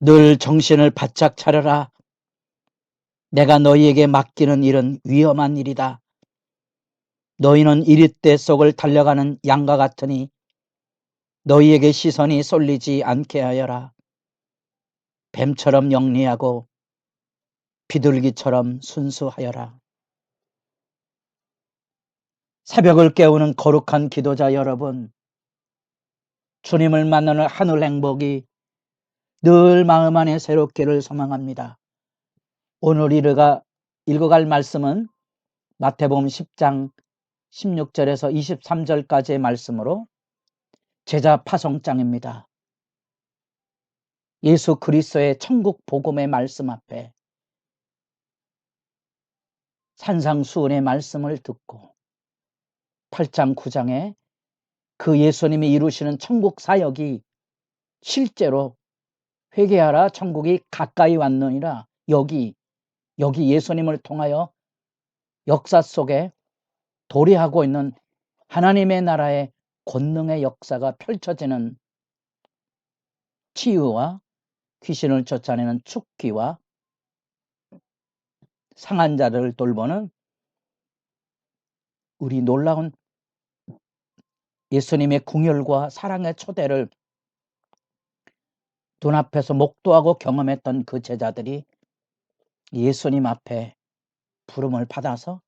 늘 정신을 바짝 차려라. 내가 너희에게 맡기는 일은 위험한 일이다. 너희는 이릿대 속을 달려가는 양과 같으니 너희에게 시선이 쏠리지 않게 하여라. 뱀처럼 영리하고 비둘기처럼 순수하여라. 새벽을 깨우는 거룩한 기도자 여러분, 주님을 만나는 하늘 행복이 늘 마음 안에 새롭기를 소망합니다. 오늘 읽어갈 말씀은 마태복음 10장 16절에서 23절까지의 말씀으로 제자 파송장입니다. 예수 그리스도의 천국 복음의 말씀 앞에 산상수훈의 말씀을 듣고 8장 9장에 그 예수님이 이루시는 천국 사역이 실제로 회개하라 천국이 가까이 왔느니라, 여기 예수님을 통하여 역사 속에 도래하고 있는 하나님의 나라의 권능의 역사가 펼쳐지는, 치유와 귀신을 쫓아내는 축기와 상한 자를 돌보는 우리 놀라운 예수님의 궁혈과 사랑의 초대를 눈앞에서 목도하고 경험했던 그 제자들이 예수님 앞에 부름을 받아서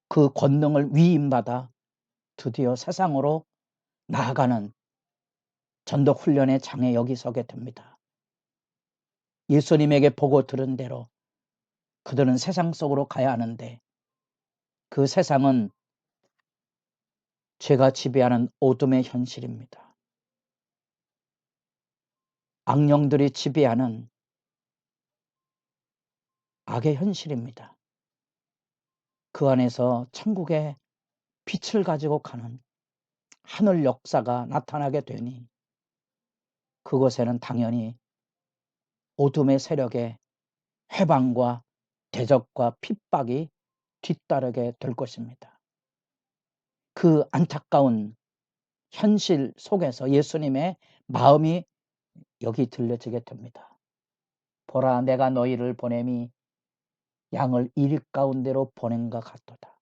그 권능을 위임받아 드디어 세상으로 나아가는 전독 훈련의 장에 여기 서게 됩니다. 예수님에게 보고 들은 대로 그들은 세상 속으로 가야 하는데, 그 세상은 죄가 지배하는 어둠의 현실입니다. 악령들이 지배하는 악의 현실입니다. 그 안에서 천국의 빛을 가지고 가는 하늘 역사가 나타나게 되니 그곳에는 당연히 어둠의 세력의 회방과 대적과 핍박이 뒤따르게 될 것입니다. 그 안타까운 현실 속에서 예수님의 마음이 여기 들려지게 됩니다. 보라, 내가 너희를 보냄이 양을 이리 가운데로 보냄과 같도다.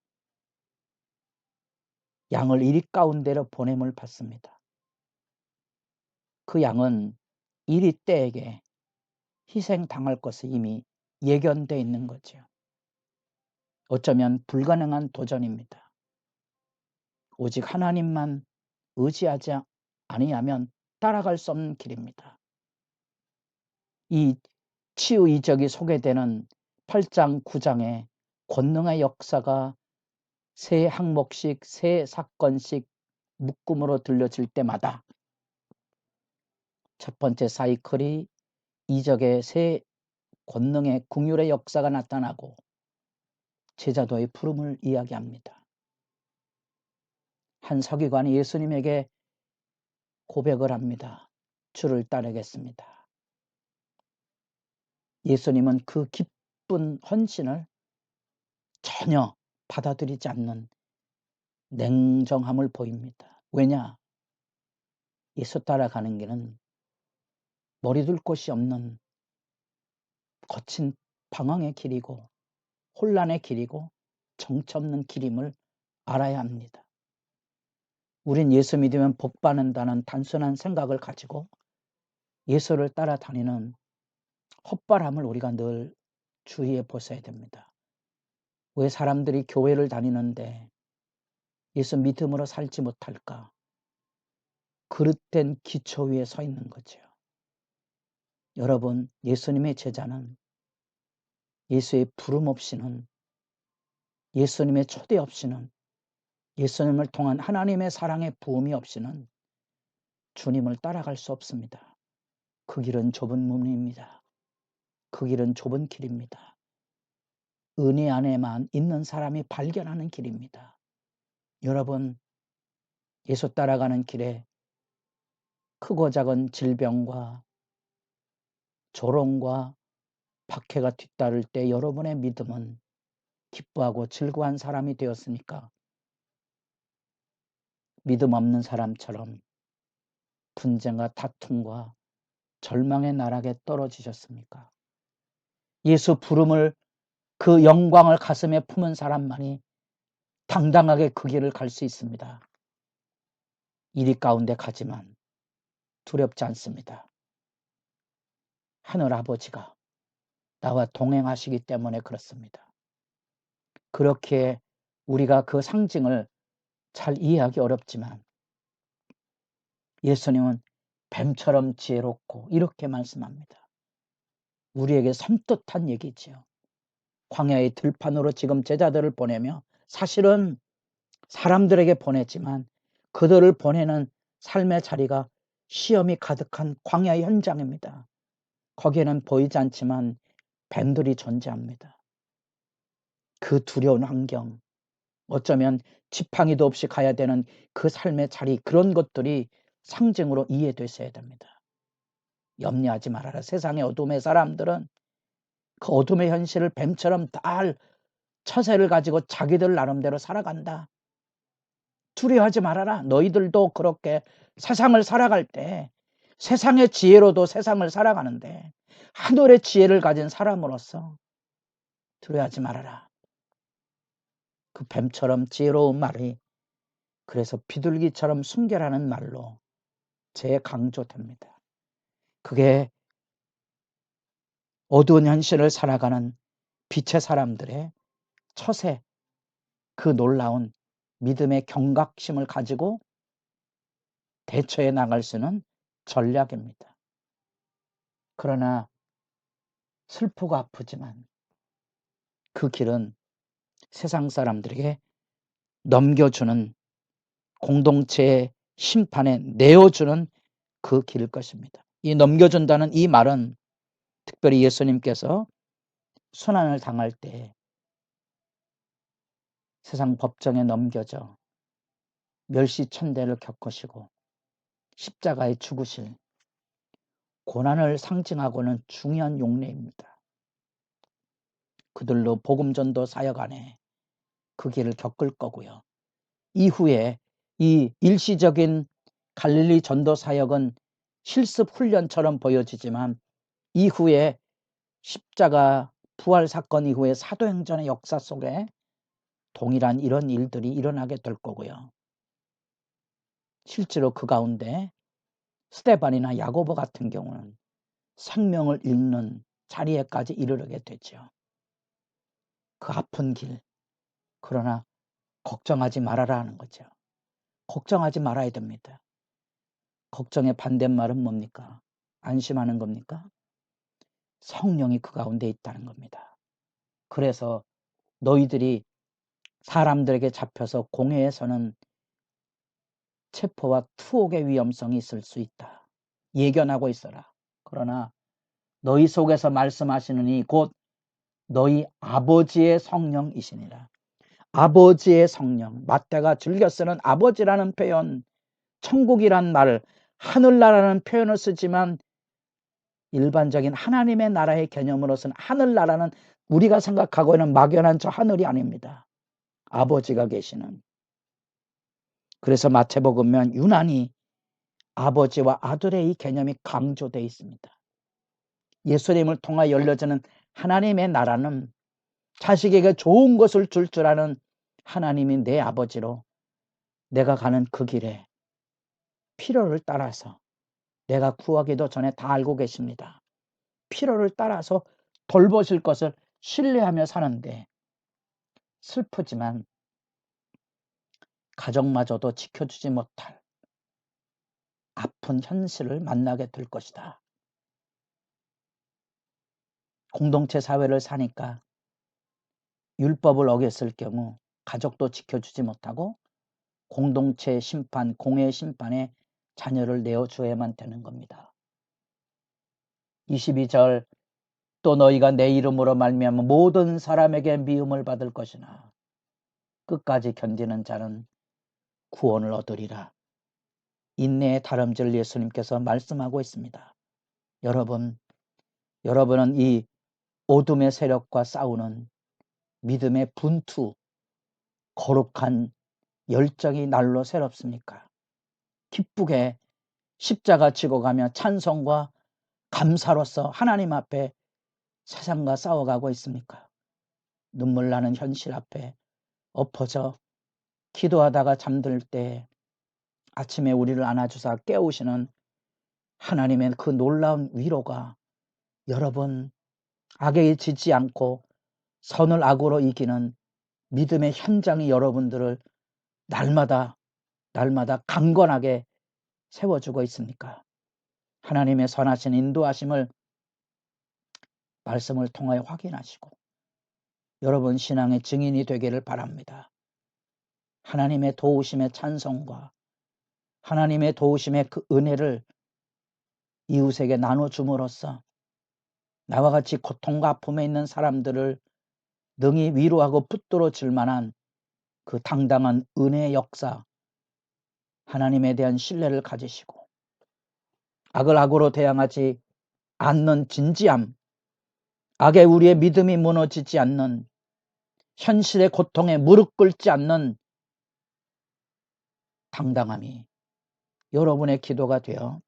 양을 이리 가운데로 보냄을 받습니다. 그 양은 이리 때에게 희생당할 것이 이미 예견되어 있는 거죠. 어쩌면 불가능한 도전입니다. 오직 하나님만 의지하지 아니하면 따라갈 수 없는 길입니다. 이 치유 이적이 소개되는 8장 9장의 권능의 역사가 세 항목씩, 세 사건씩 묶음으로 들려질 때마다 첫 번째 사이클이 이적의 세 권능의 궁율의 역사가 나타나고 제자도의 부름을 이야기합니다. 한 서기관이 예수님에게 고백을 합니다. 주를 따르겠습니다. 예수님은 그 기쁜 헌신을 전혀 받아들이지 않는 냉정함을 보입니다. 왜냐? 예수 따라가는 길은 머리둘 곳이 없는 거친 방황의 길이고 혼란의 길이고 정처 없는 길임을 알아야 합니다. 우린 예수 믿으면 복 받는다는 단순한 생각을 가지고 예수를 따라다니는 헛바람을 우리가 늘 주의해 보셔야 됩니다. 왜 사람들이 교회를 다니는데 예수 믿음으로 살지 못할까? 그릇된 기초 위에 서 있는 거죠. 여러분, 예수님의 제자는 예수의 부름 없이는, 예수님의 초대 없이는, 예수님을 통한 하나님의 사랑의 부음이 없이는 주님을 따라갈 수 없습니다. 그 길은 좁은 문입니다. 그 길은 좁은 길입니다. 은혜 안에만 있는 사람이 발견하는 길입니다. 여러분, 예수 따라가는 길에 크고 작은 질병과 조롱과 박해가 뒤따를 때 여러분의 믿음은 기뻐하고 즐거운 사람이 되었습니까? 믿음 없는 사람처럼 분쟁과 다툼과 절망의 나락에 떨어지셨습니까? 예수 부름을, 그 영광을 가슴에 품은 사람만이 당당하게 그 길을 갈 수 있습니다. 이리 가운데 가지만 두렵지 않습니다. 하늘 아버지가 나와 동행하시기 때문에 그렇습니다. 그렇게 우리가 그 상징을 잘 이해하기 어렵지만 예수님은 뱀처럼 지혜롭고 이렇게 말씀합니다. 우리에게 섬뜩한 얘기지요. 광야의 들판으로 지금 제자들을 보내며, 사실은 사람들에게 보냈지만 그들을 보내는 삶의 자리가 시험이 가득한 광야의 현장입니다. 거기에는 보이지 않지만 뱀들이 존재합니다. 그 두려운 환경, 어쩌면 지팡이도 없이 가야 되는 그 삶의 자리, 그런 것들이 상징으로 이해되셔야 됩니다. 염려하지 말아라. 세상의 어둠의 사람들은 그 어둠의 현실을 뱀처럼 다 처세를 가지고 자기들 나름대로 살아간다. 두려워하지 말아라. 너희들도 그렇게 세상을 살아갈 때 세상의 지혜로도 세상을 살아가는데 하늘의 지혜를 가진 사람으로서 두려워하지 말아라. 그 뱀처럼 지혜로운 말이 그래서 비둘기처럼 순결하는 말로 재강조됩니다. 그게 어두운 현실을 살아가는 빛의 사람들의 처세, 그 놀라운 믿음의 경각심을 가지고 대처해 나갈 수 있는 전략입니다. 그러나 슬프고 아프지만 그 길은 세상 사람들에게 넘겨주는, 공동체의 심판에 내어주는 그 길일 것입니다. 이 넘겨준다는 이 말은 특별히 예수님께서 순환을 당할 때 세상 법정에 넘겨져 멸시천대를 겪으시고 십자가에 죽으실 고난을 상징하고는 중요한 용례입니다. 그들로 복음전도 사역 안에 그 길을 겪을 거고요. 이후에 이 일시적인 갈릴리 전도 사역은 실습 훈련처럼 보여지지만 이후에 십자가 부활 사건 이후에 사도행전의 역사 속에 동일한 이런 일들이 일어나게 될 거고요. 실제로 그 가운데 스데반이나 야고보 같은 경우는 생명을 잃는 자리에까지 이르게 되죠. 그 아픈 길, 그러나 걱정하지 말아라 하는 거죠. 걱정하지 말아야 됩니다. 걱정의 반대말은 뭡니까? 안심하는 겁니까? 성령이 그 가운데 있다는 겁니다. 그래서 너희들이 사람들에게 잡혀서 공회에서는 체포와 투옥의 위험성이 있을 수 있다. 예견하고 있어라. 그러나 너희 속에서 말씀하시는 이 곧 너희 아버지의 성령이시니라. 아버지의 성령, 마태가 즐겨 쓰는 아버지라는 표현, 천국이란 말, 하늘나라는 표현을 쓰지만 일반적인 하나님의 나라의 개념으로서는 하늘나라는 우리가 생각하고 있는 막연한 저 하늘이 아닙니다. 아버지가 계시는. 그래서 마태복음은 유난히 아버지와 아들의 이 개념이 강조되어 있습니다. 예수님을 통하여 열려지는 하나님의 나라는 자식에게 좋은 것을 줄 아는 하나님이 내 아버지로 내가 가는 그 길에 필요를 따라서, 내가 구하기도 전에 다 알고 계십니다. 필요를 따라서 돌보실 것을 신뢰하며 사는데 슬프지만 가정마저도 지켜주지 못할 아픈 현실을 만나게 될 것이다. 공동체 사회를 사니까 율법을 어겼을 경우 가족도 지켜주지 못하고 공동체 심판, 공회 심판에 자녀를 내어줘야만 되는 겁니다. 22절, 또 너희가 내 이름으로 말미암아 모든 사람에게 미움을 받을 것이나 끝까지 견디는 자는 구원을 얻으리라. 인내의 다름질 예수님께서 말씀하고 있습니다. 여러분은 이 어둠의 세력과 싸우는 믿음의 분투, 거룩한 열정이 날로 새롭습니까? 기쁘게 십자가 지고 가며 찬송과 감사로서 하나님 앞에 세상과 싸워가고 있습니까? 눈물 나는 현실 앞에 엎어져 기도하다가 잠들 때 아침에 우리를 안아주사 깨우시는 하나님의 그 놀라운 위로가 여러분 악에 지지 않고 선을 악으로 이기는 믿음의 현장이 여러분들을 날마다 강건하게 세워주고 있습니까? 하나님의 선하신 인도하심을 말씀을 통하여 확인하시고 여러분 신앙의 증인이 되기를 바랍니다. 하나님의 도우심의 찬송과 하나님의 도우심의 그 은혜를 이웃에게 나눠줌으로써 나와 같이 고통과 아픔에 있는 사람들을 능히 위로하고 붙들어 줄 만한 그 당당한 은혜의 역사, 하나님에 대한 신뢰를 가지시고 악을 악으로 대항하지 않는 진지함, 악에 우리의 믿음이 무너지지 않는 현실의 고통에 무릎 꿇지 않는 당당함이 여러분의 기도가 되어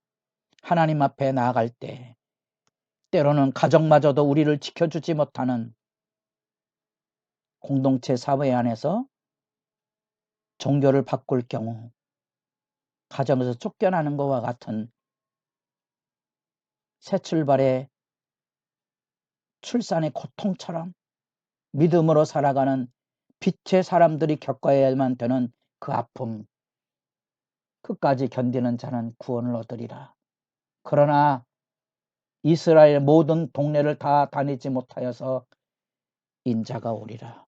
하나님 앞에 나아갈 때 때로는 가정마저도 우리를 지켜주지 못하는 공동체 사회 안에서 종교를 바꿀 경우 가정에서 쫓겨나는 것과 같은 새 출발의 출산의 고통처럼 믿음으로 살아가는 빛의 사람들이 겪어야만 되는 그 아픔, 끝까지 견디는 자는 구원을 얻으리라. 그러나 이스라엘 모든 동네를 다 다니지 못하여서 인자가 오리라.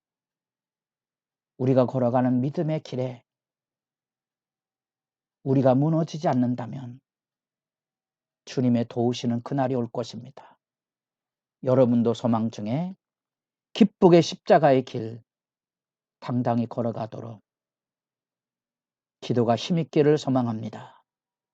우리가 걸어가는 믿음의 길에 우리가 무너지지 않는다면 주님의 도우시는 그날이 올 것입니다. 여러분도 소망 중에 기쁘게 십자가의 길 당당히 걸어가도록 기도가 힘있기를 소망합니다.